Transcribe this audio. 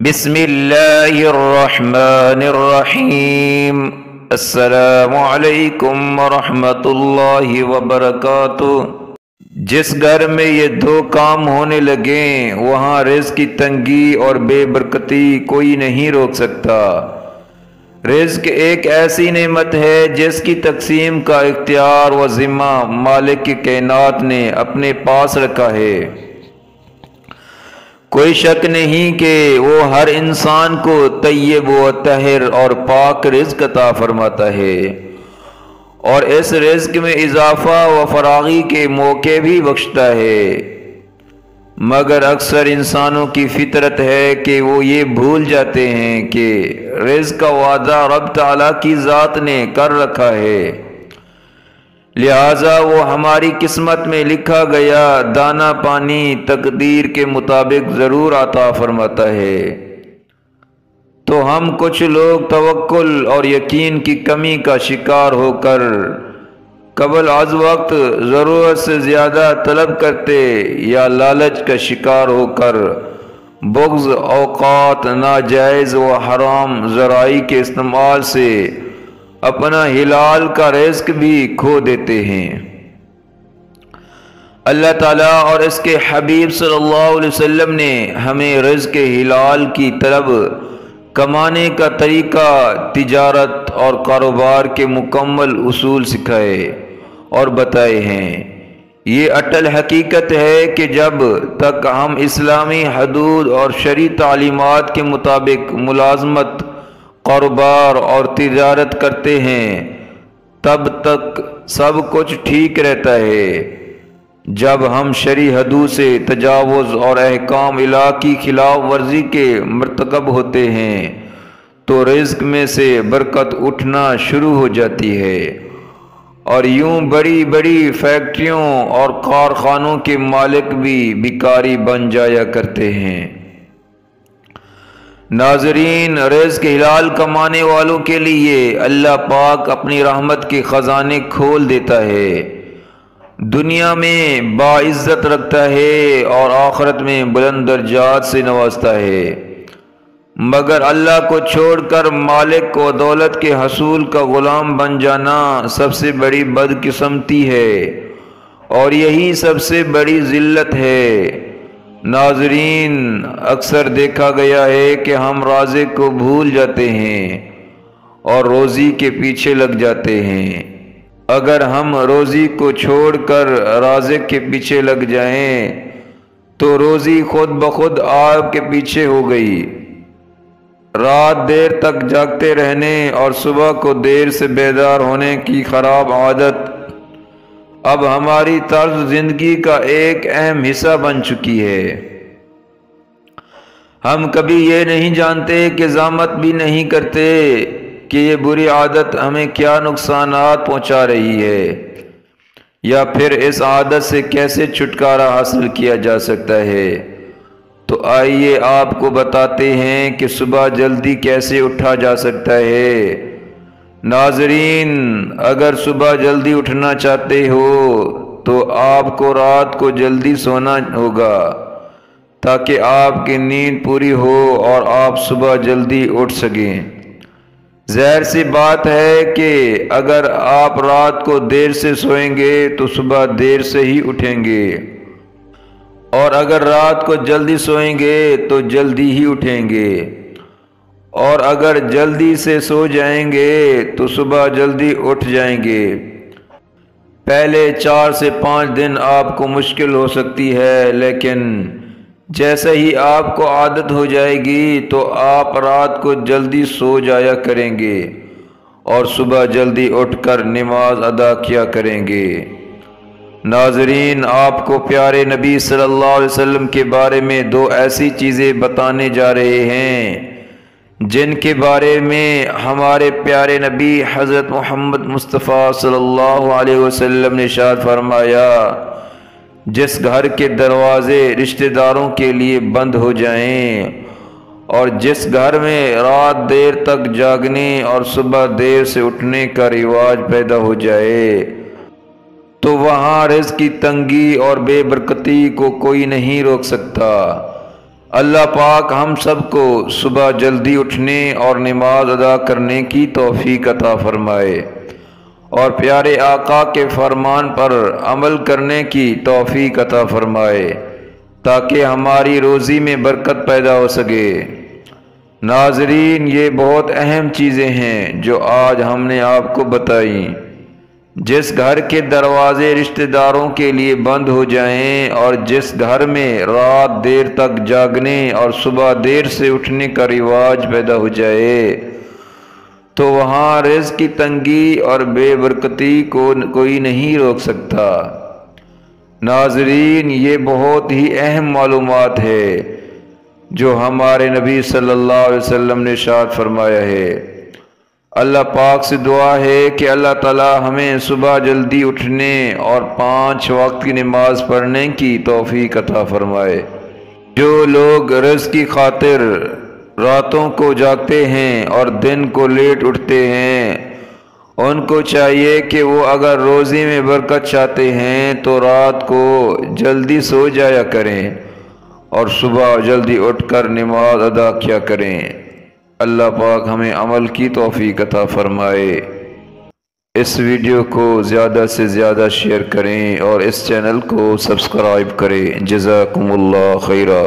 بسم اللہ الرحمن الرحیم۔ السلام علیکم ورحمۃ اللہ وبرکاتہ۔ جس گھر میں یہ دو کام ہونے لگیں وہاں رزق کی تنگی اور بے برکتی کوئی نہیں روک سکتا۔ رزق ایک ایسی نعمت ہے جس کی تقسیم کا اختیار و ذمہ مالک کی کائنات نے اپنے پاس رکھا ہے۔ کوئی شک نہیں کہ وہ ہر انسان کو طیب و طاہر اور پاک رزق عطا فرماتا ہے، اور اس رزق میں اضافہ و فراغی کے موقع بھی بخشتا ہے، مگر اکثر انسانوں کی فطرت ہے کہ وہ یہ بھول جاتے ہیں کہ رزق کا وعدہ رب تعالیٰ کی ذات نے کر رکھا ہے، لہٰذا وہ ہماری قسمت میں لکھا گیا دانہ پانی تقدیر کے مطابق ضرور عطا فرماتا ہے۔ تو ہم کچھ لوگ توکل اور یقین کی کمی کا شکار ہو کر قبل از وقت ضرورت سے زیادہ طلب کرتے یا لالچ کا شکار ہو کر بغض اوقات ناجائز و حرام ذرائع کے استعمال سے اپنا حلال کا رزق بھی کھو دیتے ہیں۔ اللہ تعالیٰ اور اس کے حبیب صلی اللہ علیہ وسلم نے ہمیں رزق حلال کی طلب کمانے کا طریقہ، تجارت اور کاروبار کے مکمل اصول سکھائے اور بتائے ہیں۔ یہ اٹل حقیقت ہے کہ جب تک ہم اسلامی حدود اور شرعی تعلیمات کے مطابق ملازمت، کاروبار اور تجارت کرتے ہیں تب تک سب کچھ ٹھیک رہتا ہے۔ جب ہم شرعی حدود سے تجاوز اور احکام الہی کی خلاف ورزی کے مرتکب ہوتے ہیں تو رزق میں سے برکت اٹھنا شروع ہو جاتی ہے، اور یوں بڑی بڑی فیکٹریوں اور کارخانوں کے مالک بھی بھکاری بن جایا کرتے ہیں۔ ناظرین، رزق حلال کمانے والوں کے لیے اللہ پاک اپنی رحمت کے خزانے کھول دیتا ہے، دنیا میں باعزت رکھتا ہے اور آخرت میں بلند درجات سے نوازتا ہے، مگر اللہ کو چھوڑ کر مالک و دولت کے حصول کا غلام بن جانا سب سے بڑی بدقسمتی ہے، اور یہی سب سے بڑی ذلت ہے۔ ناظرین، اکثر دیکھا گیا ہے کہ ہم رازق کو بھول جاتے ہیں اور روزی کے پیچھے لگ جاتے ہیں۔ اگر ہم روزی کو چھوڑ کر رازق کے پیچھے لگ جائیں تو روزی خود بخود آپ کے پیچھے ہو گئی۔ رات دیر تک جاگتے رہنے اور صبح کو دیر سے بیدار ہونے کی خراب عادت اب ہماری طرز زندگی کا ایک اہم حصہ بن چکی ہے۔ ہم کبھی یہ نہیں جانتے کہ ضامت بھی نہیں کرتے کہ یہ بری عادت ہمیں کیا نقصانات پہنچا رہی ہے، یا پھر اس عادت سے کیسے چھٹکارا حاصل کیا جا سکتا ہے۔ تو آئیے آپ کو بتاتے ہیں کہ صبح جلدی کیسے اٹھا جا سکتا ہے۔ ناظرین، اگر صبح جلدی اٹھنا چاہتے ہو تو آپ کو رات کو جلدی سونا ہوگا تاکہ آپ کی نیند پوری ہو اور آپ صبح جلدی اٹھ سکیں۔ ظاہر سی بات ہے کہ اگر آپ رات کو دیر سے سوئیں گے تو صبح دیر سے ہی اٹھیں گے، اور اگر رات کو جلدی سوئیں گے تو جلدی ہی اٹھیں گے، اور اگر جلدی سے سو جائیں گے تو صبح جلدی اٹھ جائیں گے۔ پہلے 4 سے 5 دن آپ کو مشکل ہو سکتی ہے، لیکن جیسے ہی آپ کو عادت ہو جائے گی تو آپ رات کو جلدی سو جایا کریں گے اور صبح جلدی اٹھ کر نماز ادا کیا کریں گے۔ ناظرین، آپ کو پیارے نبی صلی اللہ علیہ وسلم کے بارے میں 2 ایسی چیزیں بتانے جا رہے ہیں جن کے بارے میں ہمارے پیارے نبی حضرت محمد مصطفیٰ صلی اللہ علیہ وسلم نے ارشاد فرمایا، جس گھر کے دروازے رشتہ داروں کے لیے بند ہو جائیں اور جس گھر میں رات دیر تک جاگنے اور صبح دیر سے اٹھنے کا رواج پیدا ہو جائے تو وہاں رزق کی تنگی اور بے برکتی کو کوئی نہیں روک سکتا۔ اللہ پاک ہم سب کو صبح جلدی اٹھنے اور نماز ادا کرنے کی توفیق عطا فرمائے اور پیارے آقا کے فرمان پر عمل کرنے کی توفیق عطا فرمائے تاکہ ہماری روزی میں برکت پیدا ہو سکے۔ ناظرین، یہ بہت اہم چیزیں ہیں جو آج ہم نے آپ کو بتائیں۔ جس گھر کے دروازے رشتہ داروں کے لیے بند ہو جائیں اور جس گھر میں رات دیر تک جاگنے اور صبح دیر سے اٹھنے کا رواج پیدا ہو جائے تو وہاں رزق کی تنگی اور بے برکتی کو کوئی نہیں روک سکتا۔ ناظرین، یہ بہت ہی اہم معلومات ہے جو ہمارے نبی صلی اللہ علیہ وسلم نے ارشاد فرمایا ہے۔ اللہ پاک سے دعا ہے کہ اللہ تعالی ہمیں صبح جلدی اٹھنے اور 5 وقت کی نماز پڑھنے کی توفیق عطا فرمائے۔ جو لوگ رزق کی خاطر راتوں کو جاگتے ہیں اور دن کو لیٹ اٹھتے ہیں، ان کو چاہیے کہ وہ اگر روزی میں برکت چاہتے ہیں تو رات کو جلدی سو جایا کریں اور صبح جلدی اٹھ کر نماز ادا کیا کریں۔ اللہ پاک ہمیں عمل کی توفیق عطا فرمائے۔ اس ویڈیو کو زیادہ سے زیادہ شیئر کریں اور اس چینل کو سبسکرائب کریں۔ جزاکم اللہ خیرہ۔